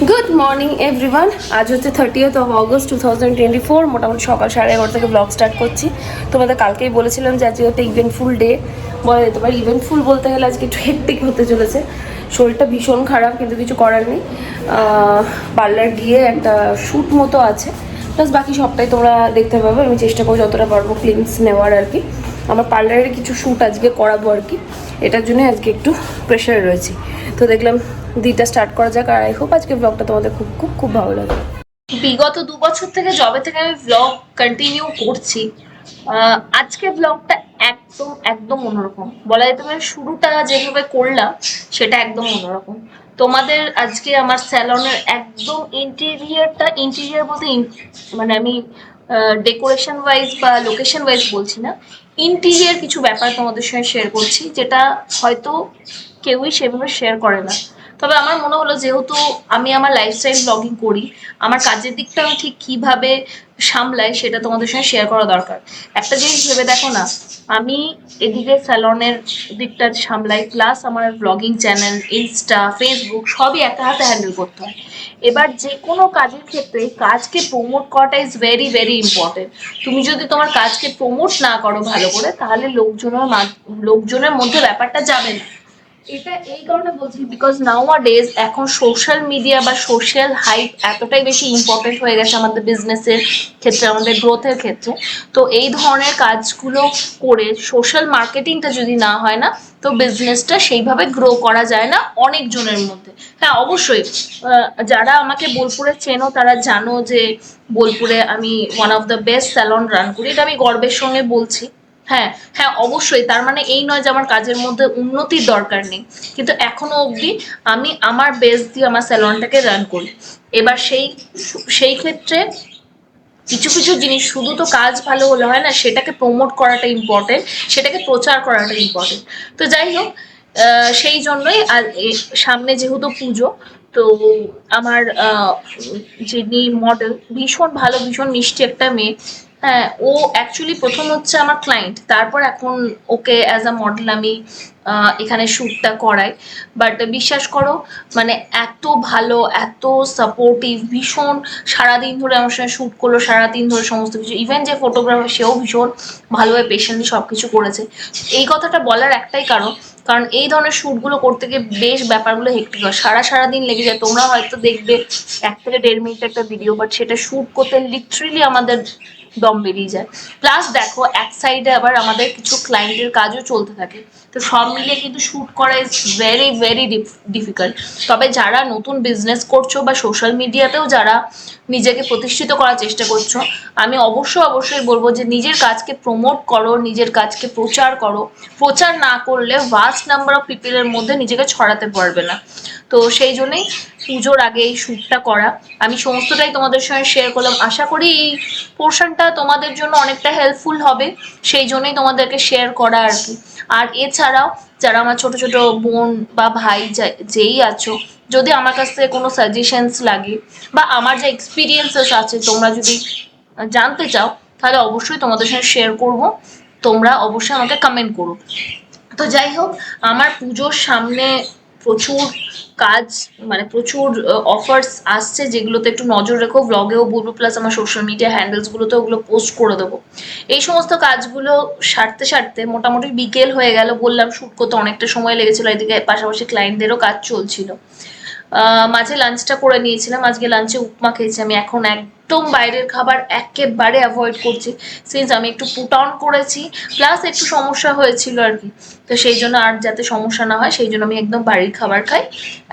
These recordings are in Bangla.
Good morning everyone. আজ হচ্ছে 30th অফ অগস্ট 2024। মোটামুটি সকাল 11:30 থেকে ব্লগ স্টার্ট করছি। তোমাদের কালকেই বলেছিলাম যে আজকে হচ্ছে ইভেন্টফুল ডে বলা যেতে পারে। ইভেন্টফুল বলতে গেলে আজকে একটু হেক্টিক হতে চলেছে। শরীরটা ভীষণ খারাপ, কিন্তু কিছু করার নেই। পার্লার গিয়ে একটা শ্যুট মতো আছে, প্লাস বাকি সবটাই তোমরা দেখতে পাবে। আমি চেষ্টা করবো যতটা পারবো ক্লিনস নেওয়ার আর কি। আমার পার্লারের কিছু শ্যুট আজকে করাবো আর কি, এটার জন্য আজকে একটু প্রেশারে রয়েছি। তো দেখলাম দিনটা স্টার্ট করা যাক, আর আই হোপ আজকে ব্লগটা তোমাদের খুব খুব খুব ভালো লাগে। বিগত 2 বছর থেকে যবে থেকে আমি ব্লগ কন্টিনিউ করছি, আজকে ব্লগটা একদম একদম অন্যরকম বলা যেতে পারে। শুরুটা যেভাবে করলাম সেটা একদম অন্যরকম। তোমাদের আজকে আমার স্যালনের একদম ইন্টেরিয়ার বলতে মানে আমি ডেকোরেশন ওয়াইজ বা লোকেশন ওয়াইজ বলছি না, ইন্টেরিয়ার কিছু ব্যাপার তোমাদের সঙ্গে শেয়ার করছি, যেটা হয়তো কেউই সেভাবে শেয়ার করে না। তবে আমার মনে হলো যেহেতু আমি আমার লাইফস্টাইল ব্লগিং করি, আমার কাজের দিকটা আমি ঠিক কিভাবে সামলাই সেটা তোমাদের সঙ্গে শেয়ার করা দরকার। একটা জিনিস ভেবে দেখো না, আমি এদিকে স্যালনের দিকটা সামলাই, প্লাস আমার ব্লগিং চ্যানেল, ইনস্টা, ফেসবুক সবই একা হাতে হ্যান্ডেল করতে হয়। এবার যে কোনো কাজের ক্ষেত্রে কাজকে প্রমোট করাটা ইজ ভেরি ভেরি ইম্পর্টেন্ট। তুমি যদি তোমার কাজকে প্রমোট না করো ভালো করে, তাহলে লোকজনের মধ্যে ব্যাপারটা যাবে না। এটা এই কারণে বলছি, বিকজ নাও ডেজ এখন সোশ্যাল মিডিয়া বা সোশ্যাল হাইপ এতটাই বেশি ইম্পর্টেন্ট হয়ে গেছে আমাদের বিজনেসের ক্ষেত্রে, আমাদের গ্রোথের ক্ষেত্রে। তো এই ধরনের কাজগুলো করে সোশ্যাল মার্কেটিংটা যদি না হয় না, তো বিজনেসটা সেইভাবে গ্রো করা যায় না অনেকজনের মধ্যে। হ্যাঁ অবশ্যই, যারা আমাকে বোলপুরে চেনো তারা জানো যে বোলপুরে আমি one of the best salon run করি, এটা আমি গর্বের সঙ্গে বলছি। হ্যাঁ হ্যাঁ অবশ্যই, তার মানে এই নয় যে আমার কাজের মধ্যে উন্নতির দরকার নেই, কিন্তু এখনো অবধি আমি আমার বেস্ট দিয়ে আমার স্যালনটাকে রান করি। এবার সেই ক্ষেত্রে কিছু কিছু জিনিস, শুধু তো কাজ ভালো হলে হয় না, সেটাকে প্রমোট করাটা ইম্পর্টেন্ট, সেটাকে প্রচার করাটা ইম্পর্টেন্ট। তো যাই হোক, সেই জন্যই আর সামনে যেহেতু পুজো, তো আমার যিনি মডেল ভীষণ ভালো, ভীষণ মিষ্টি একটা মেয়ে। হ্যাঁ, ও অ্যাকচুয়ালি প্রথম হচ্ছে আমার ক্লায়েন্ট, তারপর এখন ওকে অ্যাজ আ মডেল আমি এখানে শ্যুটটা করাই। বাট বিশ্বাস করো, মানে এত ভালো, এত সাপোর্টিভ, ভীষণ সারাদিন ধরে আমার সঙ্গে শ্যুট করলো, সারাদিন ধরে সমস্ত কিছু, ইভেন যে ফটোগ্রাফার সেও ভীষণ ভালোভাবে পেশেন্টলি সব কিছু করেছে। এই কথাটা বলার একটাই কারণ এই ধরনের শ্যুটগুলো করতে গিয়ে বেশ ব্যাপারগুলো হেক্টিক হয়, সারাদিন লেগে যায়। তোমরা হয়তো দেখবে 1 থেকে 1.5 মিনিট একটা ভিডিও, বাট সেটা শ্যুট করতে লিটারেলি আমাদের দম বেরিয়ে যায়। প্লাস দেখো, এক সাইডে আবার আমাদের কিছু ক্লায়েন্টের কাজও চলতে থাকে, তো সব মিলিয়ে কিন্তু শ্যুট করা ইজ ভেরি ভেরি ডিফিকাল্ট। তবে যারা নতুন বিজনেস করছো বা সোশ্যাল মিডিয়াতেও যারা নিজেকে প্রতিষ্ঠিত করার চেষ্টা করছো, আমি অবশ্যই বলবো যে নিজের কাজকে প্রমোট করো, নিজের কাজকে প্রচার করো। প্রচার না করলে ভাস্ট নাম্বার অফ পিপলের মধ্যে নিজেকে ছড়াতে পারবে না। তো সেই জন্যই পুজোর আগে এই শ্যুটটা করা, আমি সমস্তটাই তোমাদের সঙ্গে শেয়ার করলাম। আশা করি এই পোর্শনটা তোমাদের জন্য অনেকটা হেল্পফুল হবে, সেই জন্যই তোমাদেরকে শেয়ার করা আর কি। আর এছাড়াও যারা আমার ছোট ছোট বোন বা ভাই যেই আছো, যদি আমার কাছ থেকে কোনো সাজেশনস লাগে বা আমার যে এক্সপিরিয়েন্সেস আছে তোমরা যদি জানতে চাও, তাহলে অবশ্যই তোমাদের সঙ্গে শেয়ার করব। তোমরা অবশ্যই আমাকে কমেন্ট করো। তো যাই হোক, আমার পুজোর সামনে প্রচুর কাজ, মানে প্রচুর অফার্স আসছে, যেগুলোতে একটু নজর রেখো। ব্লগেও বলবো, প্লাস আমার সোশ্যাল মিডিয়া হ্যান্ডেলসগুলোতে ওগুলো পোস্ট করে দেবো। এই সমস্ত কাজগুলো সারতে মোটামুটি বিকেল হয়ে গেল। বললাম শ্যুট করতে অনেকটা সময় লেগেছিলো, এদিকে পাশাপাশি ক্লায়েন্টদেরও কাজ চলছিল। মাঝে লাঞ্চটা করে নিয়েছিলাম, আজকে লাঞ্চে উপমা খেয়েছি আমি। এখন একদম বাইরের খাবার একেবারে অ্যাভয়েড করছি, সিন্স আমি একটু পুট অন করেছি, প্লাস একটু সমস্যা হয়েছিল আর কি। তো সেই জন্য আর যাতে সমস্যা না হয়, সেই জন্য আমি একদম বাড়ির খাবার খাই।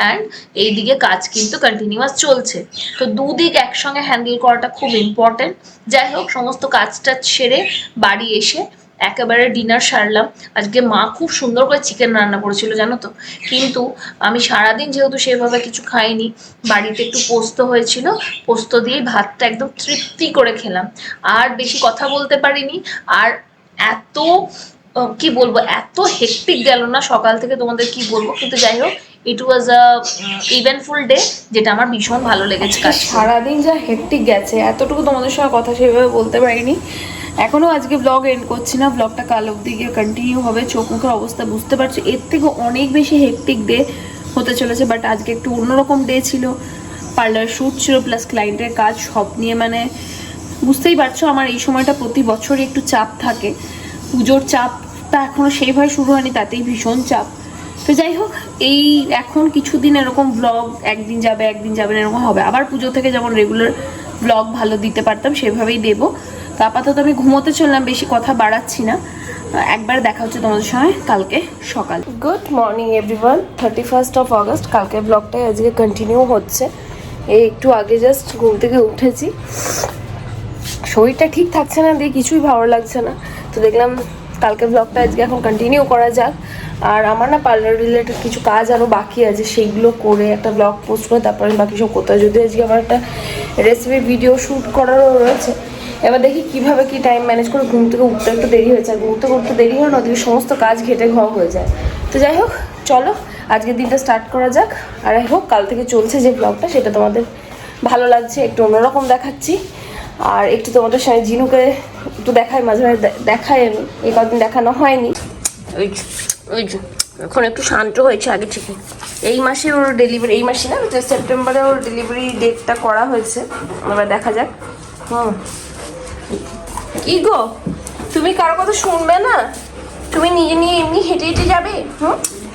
অ্যান্ড এইদিকে কাজ কিন্তু কন্টিনিউয়াস চলছে, তো দুদিক একসঙ্গে হ্যান্ডেল করাটা খুব ইম্পর্টেন্ট। যাই হোক, সমস্ত কাজটা সেরে বাড়ি এসে একেবারে ডিনার সারলাম। আজকে মা খুব সুন্দর করে চিকেন রান্না করেছিল জানো তো, কিন্তু আমি সারাদিন যেহেতু সেভাবে কিছু খাইনি, বাড়িতে একটু পোস্ত হয়েছিল, পোস্ত দিয়ে ভাতটা একদম তৃপ্তি করে খেলাম। আর বেশি কথা বলতে পারিনি। আর এত কি বলবো, এত হেক্টিক গেল না সকাল থেকে, তোমাদের কি বলবো। কিন্তু যাই হোক, ইট ওয়াজ আ ইভেন্টফুল ডে, যেটা আমার ভীষণ ভালো লেগেছে। সারাদিন যা হেক্টিক গেছে, এতটুকু তোমাদের সঙ্গে কথা সেভাবে বলতে পারিনি। এখনও আজকে ব্লগ এন্ড করছি না, ব্লগটা কাল অবধি গিয়ে কন্টিনিউ হবে। চোখ মুখের অবস্থা বুঝতে পারছি, এর থেকে অনেক বেশি হেক্টিক ডে হতে চলেছে। বাট আজকে একটু অন্যরকম ডে ছিল, পার্লার শ্যুট ছিল প্লাস ক্লায়েন্টের কাজ সব নিয়ে মানে বুঝতেই পারছো আমার এই সময়টা প্রতি বছরই একটু চাপ থাকে। পুজোর চাপটা এখনও সেইভাবে শুরু হয়নি, তাতেই ভীষণ চাপ। তো যাই হোক, এই এখন কিছুদিন এরকম ব্লগ একদিন যাবে এরকম হবে। আবার পুজো থেকে যেমন রেগুলার ব্লগ ভালো দিতে পারতাম সেভাবেই দেবো। তো আপাতত আমি ঘুমোতে চললাম, বেশি কথা বাড়াচ্ছি না। একবার দেখা হচ্ছে তোমাদের সঙ্গে কালকে সকাল। Good morning everyone, 31st of August. কালকে ব্লগটাই আজকে কন্টিনিউ হচ্ছে। এই একটু আগে জাস্ট ঘুম থেকে উঠেছি, শরীরটা ঠিক থাকছে না, দিয়ে কিছুই ভালো লাগছে না। তো দেখলাম কালকে ব্লগটা আজকে এখন কন্টিনিউ করা যাক। আর আমার না পার্লার রিলেটেড কিছু কাজ আরও বাকি আছে, সেইগুলো করে একটা ব্লগ পোস্ট করে তারপরে বাকি সব কোথাও, যদি আজকে আমার একটা রেসিপি ভিডিও শ্যুট করারও রয়েছে। এবার দেখি কিভাবে কি টাইম ম্যানেজ করে। ঘুম থেকে উঠতে একটু দেরি হয়েছে, আর ঘুম থেকে উঠতে দেরি হয় না, ওদিকে সমস্ত কাজ ঘেটে ঘ হয়ে যায়। তো যাই হোক, চলো আজকের দিনটা স্টার্ট করা যাক। আর আই হোপ কাল থেকে চলছে যে ব্লগটা সেটা তোমাদের ভালো লাগছে, একটু অন্যরকম দেখাচ্ছি। আর একটু তোমাদের সঙ্গে জিনুকে একটু দেখাই, মাঝে মাঝে দেখাই আমি, এই কদিন দেখানো হয়নি। ওই ওই এখন একটু শান্ত হয়েছে আগে থেকে। এই মাসে ওর ডেলিভারি, এই মাসে না সেপ্টেম্বরে ওর ডেলিভারি ডেটটা করা হয়েছে, এবার দেখা যাক। কি গো, তুমি কারো কথা শুনবে না? তুমি নিজে নিয়ে এমনি হেঁটে হেঁটে যাবে?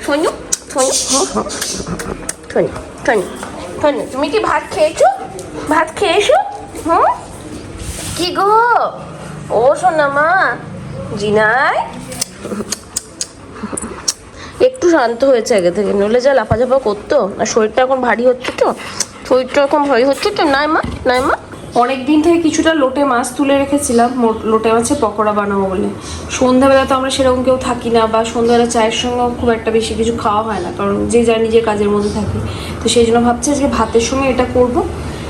শোনো শোনো শোনো শোনো শোনো, তুমি কি ভাত খেয়েছো? ভাত খেয়েছো? কি গো, ও শোনা মা জিনাই একটু শান্ত হয়েছে আগে থেকে, নইলে যা লাফাঝাফা করতো। আর শরীরটা এখন ভারী হচ্ছে তো, নাই মা নাই মা। অনেক দিন থেকে কিছুটা লোটে মাছ তুলে রেখেছিলাম, লোটে মাছের পকোড়া বানাবো বলে। সন্ধ্যাবেলা তো আমরা সেরকম কেউ থাকি না, বা সন্ধ্যাবেলা চায়ের সঙ্গেও খুব একটা বেশি কিছু খাওয়া হয় না, কারণ যে যা নিজের কাজের মধ্যে থাকি। তো সেই জন্য ভাবছি আজকে ভাতের সঙ্গে এটা করবো,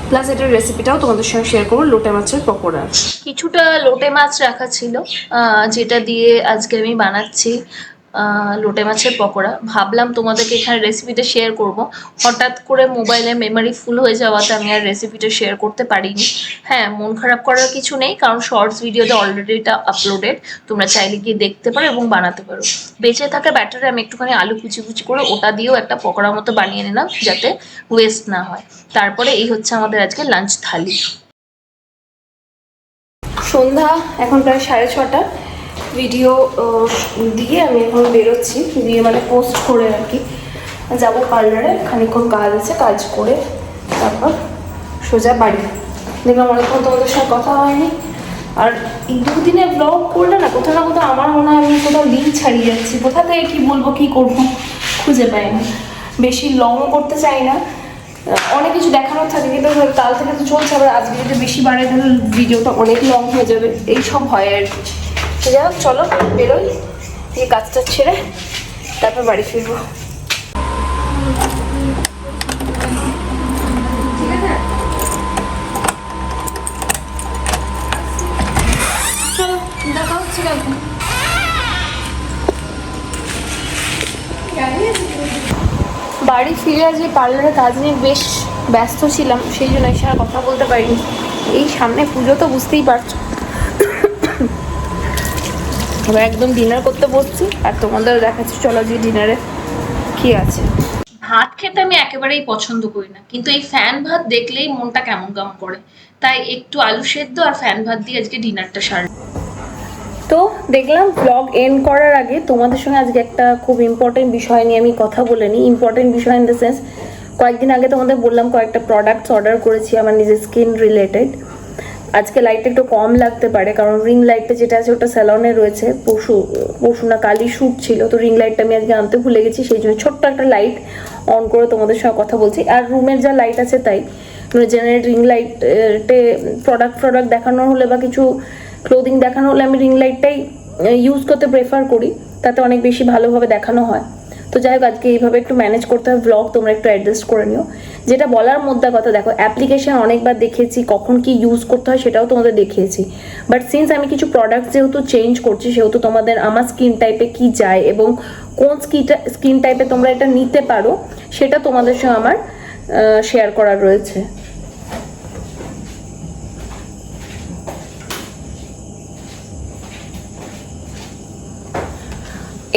প্লাস এটার রেসিপিটাও তোমাদের সঙ্গে শেয়ার করবো, লোটে মাছের পকোড়া। কিছুটা লোটে মাছ রাখা ছিল, যেটা দিয়ে আজকে আমি বানাচ্ছি লোটে মাছের পকোড়া। ভাবলাম তোমাদেরকে এখানে রেসিপিটা শেয়ার করব, হঠাৎ করে মোবাইলে মেমোরি ফুল হয়ে যাওয়াতে আমি আর রেসিপিটা শেয়ার করতে পারিনি। হ্যাঁ, মন খারাপ করার কিছু নেই, কারণ শর্টস ভিডিওতে অলরেডি এটা আপলোডেড, তোমরা চাইলে গিয়ে দেখতে পারো এবং বানাতে পারো। বেঁচে থাকা ব্যাটারে আমি একটুখানি আলু কুচি কুচি করে ওটা দিয়েও একটা পকোড়া মতো বানিয়ে নিলাম, যাতে ওয়েস্ট না হয়। তারপরে এই হচ্ছে আমাদের আজকে লাঞ্চ থালি। সন্ধ্যা এখন প্রায় 6:30। ভিডিও দিয়ে আমি এখন বেরোচ্ছি, দিয়ে মানে পোস্ট করে আর কি যাবো পার্লারে। খানিকক্ষণ কাজ আছে, কাজ করে তারপর সোজা বাড়ি। দেখলাম অনেকক্ষণ তোমাদের সঙ্গে কথা হয়নি, আর এই দুদিনে ব্লগ করলে না কোথাও না কোথাও আমার মনে হয় আমি কোথাও লিঙ্ক ছাড়িয়ে যাচ্ছি, কোথা থেকে কী বলবো কী করবো খুঁজে পাই না। বেশি লং করতে চাই না, অনেক কিছু দেখানোর থাকে, কিন্তু কাল থেকে তো চলছে, আবার আজকে যদি বেশি বাড়ে তাহলে ভিডিওটা অনেক লং হয়ে যাবে, এই সব হয় আর কি। যাই হোক, চলো বেরোই, এই কাজটা ছেড়ে তারপর বাড়ি ফিরবো। ঠিক আছে, চলো দেখা হচ্ছে কালকে। বাড়ি ফিরে আজ পার্লারের কাজ নিয়ে বেশ ব্যস্ত ছিলাম, সেই জন্য এসে আর কথা বলতে পারিনি। এই সামনে পুজো তো বুঝতেই পারছো, এবার একদম ডিনার করতে বসছি, আর তোমাদের দেখাচ্ছি চলো যে ডিনারে কি আছে। ভাত খেতে আমি একেবারেই পছন্দ করি না, কিন্তু এই ফ্যান ভাত দেখলেই মনটা কেমন কেমন করে, তাই একটু আলু সেদ্ধ আর ফ্যান ভাত দিয়ে আজকে ডিনারটা সারলাম। তো দেখলাম ব্লগ এন্ড করার আগে তোমাদের সঙ্গে আজকে একটা খুব ইম্পর্টেন্ট বিষয় নিয়ে আমি কথা বলে নিই। ইম্পর্টেন্ট বিষয় ইন দ্য সেন্স, কয়েকদিন আগে তোমাদের বললাম কয়েকটা প্রোডাক্টস অর্ডার করেছি আমার নিজের স্কিন রিলেটেড। আজকে লাইটটা একটু কম লাগতে পারে, কারণ রিং লাইটটা যেটা আছে ওটা স্যালনে রয়েছে, পরশু না কালই শ্যুট ছিল, তো রিং লাইটটা আমি আজকে আনতে ভুলে গেছি, সেই জন্য ছোট্ট একটা লাইট অন করে তোমাদের সঙ্গে কথা বলছি। আর রুমের যা লাইট আছে তাই, জেনারেল রিং লাইটে প্রোডাক্ট দেখানো হলে বা কিছু ক্লোদিং দেখানো হলে আমি রিং লাইটটাই ইউজ করতে প্রেফার করি, তাতে অনেক বেশি ভালোভাবে দেখানো হয়। তো যাই হোক, আজকে এইভাবে একটু ম্যানেজ করতে হয় ব্লগ, তোমরা একটু অ্যাডজাস্ট করে নিও। যেটা বলার মধ্যে কথা, দেখো অ্যাপ্লিকেশন অনেকবার দেখিয়েছি, কখন কি ইউজ করতে হয় সেটাও তোমাদের দেখিয়েছি, বাট সিন্স আমি কিছু প্রোডাক্ট যেহেতু চেঞ্জ করছি, সেহেতু তোমাদের আমার স্কিন টাইপে কি যায় এবং কোন স্কিন টাইপে তোমরা এটা নিতে পারো সেটা তোমাদের সঙ্গে আমার শেয়ার করার রয়েছে।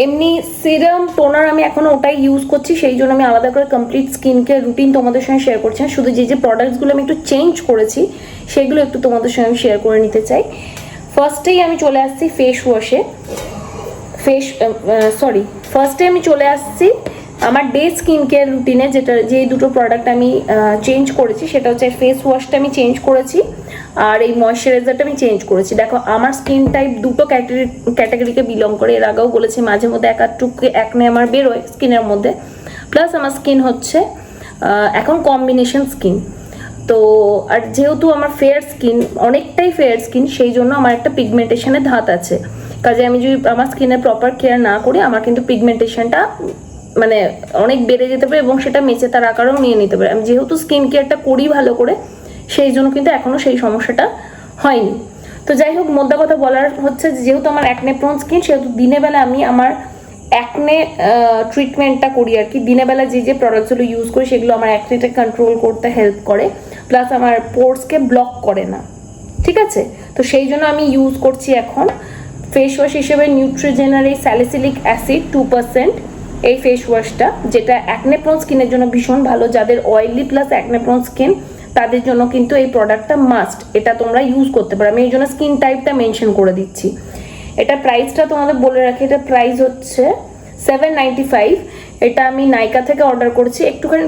এমনি সিরাম টোনার আমি এখনো ওটাই ইউজ করছি, সেই জন্য আমি আলাদা করে কমপ্লিট স্কিন কেয়ার রুটিন তোমাদের সঙ্গে শেয়ার করছি না। শুধু যে যে প্রোডাক্টসগুলো আমি একটু চেঞ্জ করেছি সেগুলো একটু তোমাদের সঙ্গে আমি শেয়ার করে নিতে চাই। ফার্স্টেই আমি চলে আসছি ফেস ওয়াশে, ফার্স্টে আমি চলে আসছি আমার ডে স্কিন কেয়ার রুটিনে, যেটা যে দুটো প্রোডাক্ট আমি চেঞ্জ করেছি সেটা হচ্ছে ফেস ওয়াশটা আমি চেঞ্জ করেছি আর এই ময়শ্চারাইজারটা আমি চেঞ্জ করেছি। দেখো আমার স্কিন টাইপ দুটো ক্যাটাগরিকে বিলং করে, এর আগেও বলেছি মাঝে মধ্যে একাটুকু একনে আমার বেরোয় স্কিনের মধ্যে, প্লাস আমার স্কিন হচ্ছে এখন কম্বিনেশন স্কিন। তো আর যেহেতু আমার ফেয়ার স্কিন, অনেকটাই ফেয়ার স্কিন, সেই জন্য আমার একটা পিগমেন্টেশনের ধাত আছে। কাজে আমি যদি আমার স্কিনের প্রপার কেয়ার না করি আমার কিন্তু পিগমেন্টেশনটা মানে অনেক বেড়ে যেতে পারে এবং সেটা মেচে তার আকারও নিয়ে নিতে পারে। আমি যেহেতু স্কিন কেয়ারটা করি ভালো করে, সেই জন্য কিন্তু এখনো সেই সমস্যাটা হয়নি। তো যাই হোক, মোদ্দা কথা বলার হচ্ছে যেহেতু আমার অ্যাকনে প্রোন স্কিন, সেহেতু দিনের বেলা আমি আমার অ্যাকনে ট্রিটমেন্টটা করি আর কি। দিনের বেলা যে যে প্রোডাক্টসগুলো ইউজ করি সেগুলো আমার অ্যাকনেটা কন্ট্রোল করতে হেল্প করে, প্লাস আমার পোর্সকে ব্লক করে না, ঠিক আছে। তো সেই জন্য আমি ইউজ করছি এখন ফেস ওয়াশ হিসেবে নিউট্রিজেনার এই স্যালিসিলিক অ্যাসিড 2% এই ফেস ওয়াশটা, যেটা অ্যাকনে প্রোন স্কিনের জন্য ভীষণ ভালো। যাদের oily plus acne prone skin তাদের জন্য কিন্তু এই প্রোডাক্টটা মাস্ট, এটা তোমরা ইউজ করতে পারো। আমি এই জন্য স্কিন টাইপটা মেনশন করে দিচ্ছি। এটা প্রাইসটা তোমাদের বলে রাখি, এটা প্রাইস হচ্ছে 795। এটা আমি নাইকা থেকে অর্ডার করেছি, একটুখানি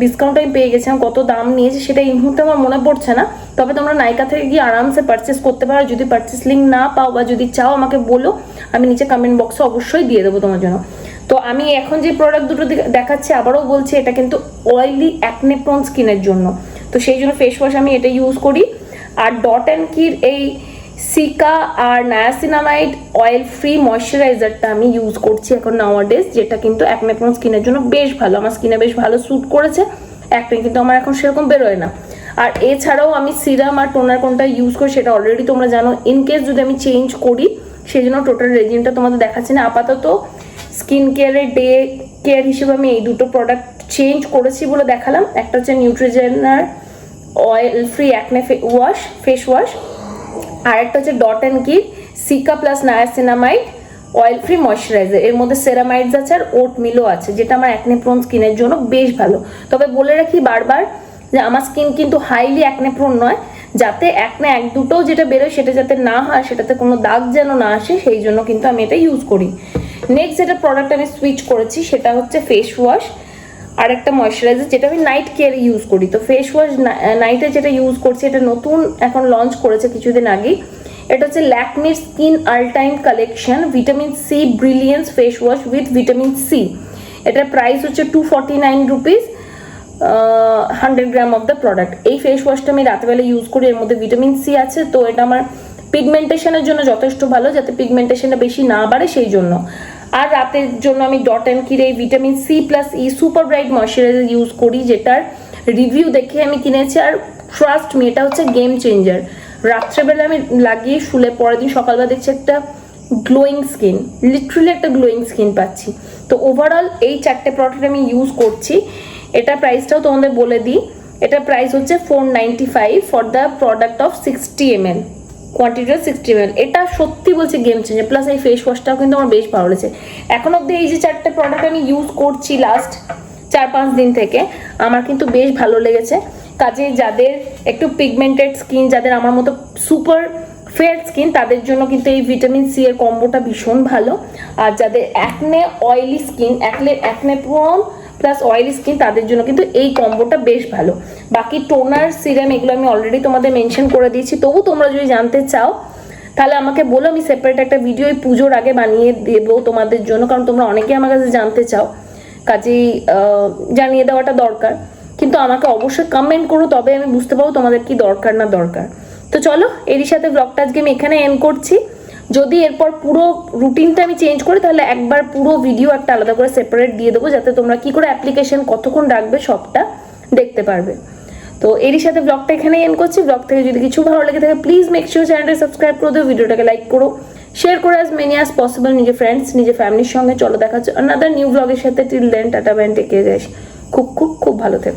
ডিসকাউন্ট আমি পেয়ে গেছিলাম। কত দাম নিয়েছে সেটা এই মুহূর্তে আমার মনে পড়ছে না, তবে তোমরা নাইকা থেকে গিয়ে আরামসে পারচেস করতে পারো। যদি পারচেস লিঙ্ক না পাও বা যদি চাও আমাকে বলো, আমি নিচে কমেন্ট বক্সে অবশ্যই দিয়ে দেবো তোমার জন্য। তো আমি এখন যে প্রোডাক্ট দুটো দেখাচ্ছি আবারও বলছি, এটা কিন্তু অয়েলি অ্যাকনে প্রোন স্কিনের জন্য। তো সেই জন্য ফেস ওয়াশ আমি এটা ইউজ করি। আর ডট অ্যান্ড কির এই সিকা আর নায়াসিনামাইড অয়েল ফ্রি ময়শ্চারাইজারটা আমি ইউজ করছি এখন নাওয়াডেজ, যেটা কিন্তু অ্যাকনে প্রোন স্কিনের জন্য বেশ ভালো। আমার স্কিনে বেশ ভালো স্যুট করেছে, অ্যাকনে কিন্তু আমার এখন সেরকম বেরোয় না। আর এছাড়াও আমি সিরাম আর টোনার কোনটা ইউজ করি সেটা অলরেডি তোমরা জানো। ইনকেস যদি আমি চেঞ্জ করি সেই জন্য টোটাল রেজিমটা তোমাদের দেখাচ্ছি না। আপাতত স্কিন কেয়ারের ডে কেয়ার হিসেবে আমি এই দুটো প্রোডাক্ট চেঞ্জ করেছি বলে দেখালাম। একটা হচ্ছে নিউট্রিজেনার oil free acne wash face wash, আর একটা হচ্ছে ডট অ্যান্ড কির cica plus niacinamide oil free moisturizer. এর মধ্যে সেরামাইডস আছে আর ওট মিলও আছে, যেটা আমার অ্যাকনে প্রোন স্কিনের জন্য বেশ ভালো। তবে বলে রাখি বারবার যে আমার স্কিন কিন্তু হাইলি অ্যাকনে প্রোন নয়, যাতে অ্যাকনে এক দুটো যেটা বেরোয় সেটা যাতে না হয়, সেটাতে কোনো দাগ যেন না আসে, সেই জন্য কিন্তু আমি এটা ইউজ করি। নেক্সট যেটা প্রোডাক্ট আমি সুইচ করেছি সেটা হচ্ছে ফেস ওয়াশ আর একটা ময়শ্চারাইজার, যেটা আমি নাইট কেয়ারে ইউজ করি। তো ফেস ওয়াশ নাইটে যেটা ইউজ করছি এটা নতুন এখন লঞ্চ করেছে কিছুদিন আগেই। এটা হচ্ছে ল্যাকমির skin all time collection vitamin C brilliance face wash with vitamin C. এটার প্রাইস হচ্ছে 249 rupees, 100 gram of the product. এই ফেস ওয়াশটা আমি রাতেবেলা ইউজ করি, এর মধ্যে ভিটামিন সি আছে। তো এটা আমার পিগমেন্টেশনের জন্য যথেষ্ট ভালো, যাতে পিগমেন্টেশনটা বেশি না বাড়ে সেই জন্য। আর রাতের জন্য আমি ডট অ্যান্ড কির এই vitamin C plus E super bright moisturizer use করি, যেটার রিভিউ দেখে আমি কিনেছি। আর ট্রাস্ট মি, এটা হচ্ছে গেম চেঞ্জার। রাত্রেবেলা আমি লাগিয়ে শুলে পরের দিন সকালবেলা দেখছি একটা গ্লোয়িং স্কিন, লিটারালি একটা গ্লোয়িং স্কিন পাচ্ছি। তো ওভারঅল এই চারটে প্রোডাক্ট আমি ইউজ করছি। এটা প্রাইসটাও তোমাদের বলে দিই, এটা প্রাইস হচ্ছে 495 for the product of 60 ml, quantity 60 ml। এটা সত্যি বলছি গেম চেঞ্জার। প্লাস এই ফেস ওয়াশটাও কিন্তু আমার বেশ ভালো লেগেছে। এখন অব্দি এই যে চারটে প্রোডাক্ট আমি ইউজ করছি লাস্ট 4-5 দিন থেকে, আমার কিন্তু বেশ ভালো লেগেছে। কাজে যাদের একটু পিগমেন্টেড স্কিন, যাদের আমার মতো সুপার ফেয়ার স্কিন, তাদের জন্য কিন্তু এই ভিটামিন সি এর কম্বোটা ভীষণ ভালো। আর যাদের acne oily skin, acne prone plus oily skin, তাদের জন্য কিন্তু এই কম্বোটা বেশ ভালো। বাকি টোনার সিরাম এগুলো আমি অলরেডি তোমাদের মেনশন করে দিয়েছি। তবু তোমরা যদি জানতে চাও তাহলে আমাকে বলো, আমি সেপারেট একটা ভিডিও এই পুজোর আগে বানিয়ে দেবো তোমাদের জন্য, কারণ তোমরা অনেকেই আমার কাছে জানতে চাও, কাজেই জানিয়ে দেওয়াটা দরকার। কিন্তু আমাকে অবশ্যই কমেন্ট করো, তবে আমি বুঝতে পারবো তোমাদের কি দরকার না দরকার। তো চলো, এরই সাথে ব্লগটা আজকে আমি এখানে এন্ড করছি। যদি এরপর পুরো রুটিনটা আমি চেঞ্জ করি তাহলে একবার পুরো ভিডিও একটা আলাদা করে সেপারেট দিয়ে দেবো, যাতে তোমরা কি করে অ্যাপ্লিকেশন কতক্ষণ রাখবে সবটা দেখতে পারবে। তো এরই সাথে ব্লগটা এখানে এন্ড করছি। ব্লগ থেকে যদি কিছু ভালো লেগে থাকে প্লিজ মেক শিওর চ্যানেলটা সাবস্ক্রাইব করে দিও, ভিডিওটাকে লাইক করো, শেয়ার করো অ্যাজ মেনি অ্যাজ পসিবল নিজের ফ্রেন্ডস, নিজের ফ্যামিলির সঙ্গে। চলো দেখা হচ্ছে আনাদার নিউ ব্লগের সাথে। Till then tata bye, take care guys. খুব খুব খুব ভালো থেকো।